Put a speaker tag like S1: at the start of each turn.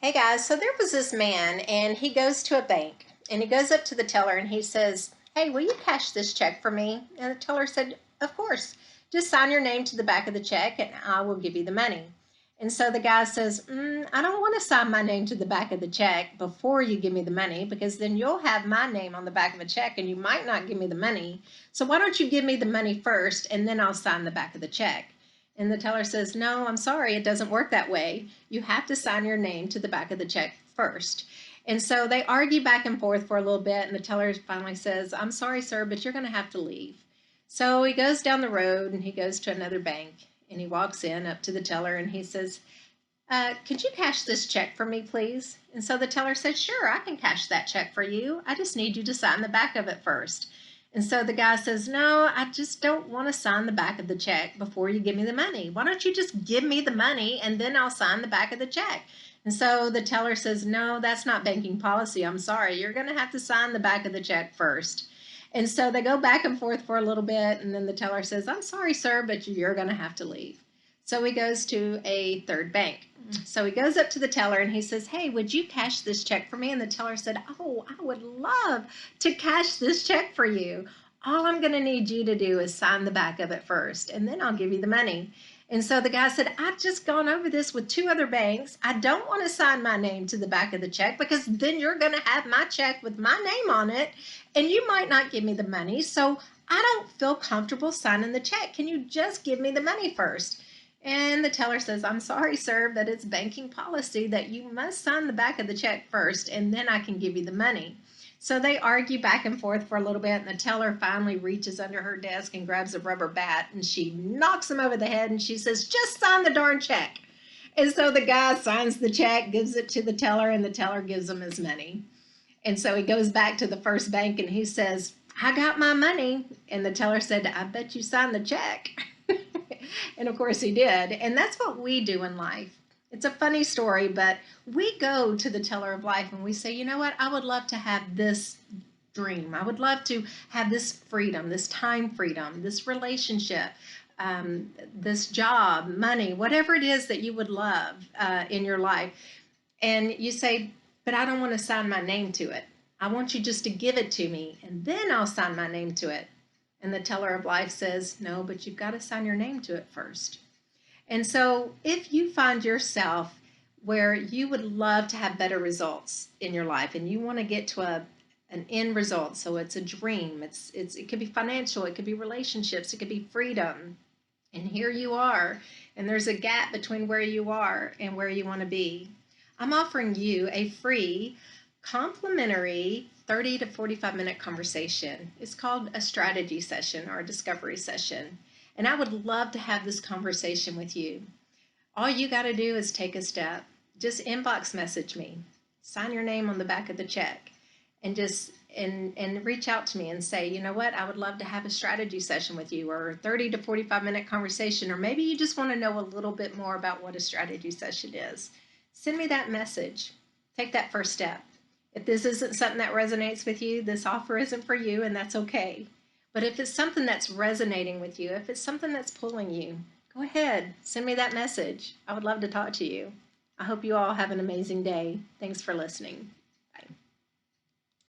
S1: Hey guys, so there was this man and he goes to a bank and he goes up to the teller and he says, "Hey, will you cash this check for me?" And the teller said, "Of course. Just sign your name to the back of the check and I will give you the money." And so the guy says, "I don't want to sign my name to the back of the check before you give me the money because then you'll have my name on the back of a check and you might not give me the money. So why don't you give me the money first and then I'll sign the back of the check?" And the teller says, "No, I'm sorry, it doesn't work that way. You have to sign your name to the back of the check first." And so they argue back and forth for a little bit, and the teller finally says, "I'm sorry, sir, but you're going to have to leave." So he goes down the road and he goes to another bank and he walks in up to the teller and he says, "Could you cash this check for me, please?" And so the teller said, "Sure, I can cash that check for you. I just need you to sign the back of it first." And so the guy says, "No, I just don't want to sign the back of the check before you give me the money. Why don't you just give me the money and then I'll sign the back of the check?" And so the teller says, "No, that's not banking policy. I'm sorry. You're going to have to sign the back of the check first." And so they go back and forth for a little bit. And then the teller says, "I'm sorry, sir, but you're going to have to leave." So he goes to a third bank. So he goes up to the teller and he says, "Hey, would you cash this check for me?" And the teller said, "Oh, I would love to cash this check for you. All I'm going to need you to do is sign the back of it first, and then I'll give you the money." And so the guy said, "I've just gone over this with two other banks. I don't want to sign my name to the back of the check because then you're going to have my check with my name on it, and you might not give me the money. So I don't feel comfortable signing the check. Can you just give me the money first?" And the teller says, "I'm sorry, sir, but it's banking policy that you must sign the back of the check first, and then I can give you the money." So they argue back and forth for a little bit, and the teller finally reaches under her desk and grabs a rubber bat, and she knocks him over the head, and she says, "Just sign the darn check." And so the guy signs the check, gives it to the teller, and the teller gives him his money. And so he goes back to the first bank, and he says, "I got my money." And the teller said, "I bet you signed the check." And of course he did. And that's what we do in life. It's a funny story, but we go to the teller of life and we say, "You know what? I would love to have this dream. I would love to have this freedom, this time freedom, this relationship, this job, money, whatever it is that you would love in your life." And you say, "But I don't want to sign my name to it. I want you just to give it to me, and then I'll sign my name to it." And the teller of life says, "No, but you've got to sign your name to it first." And so if you find yourself where you would love to have better results in your life and you want to get to an end result, so it's a dream, it could be financial, it could be relationships, it could be freedom, and here you are, and there's a gap between where you are and where you want to be, I'm offering you a free complimentary 30 to 45-minute conversation. It's called a strategy session or a discovery session. And I would love to have this conversation with you. All you got to do is take a step. Just inbox message me. Sign your name on the back of the check and just and reach out to me and say, "You know what? I would love to have a strategy session with you, or a 30 to 45-minute conversation, or maybe you just want to know a little bit more about what a strategy session is." Send me that message. Take that first step. If this isn't something that resonates with you, this offer isn't for you, and that's okay. But if it's something that's resonating with you, if it's something that's pulling you, go ahead, send me that message. I would love to talk to you. I hope you all have an amazing day. Thanks for listening.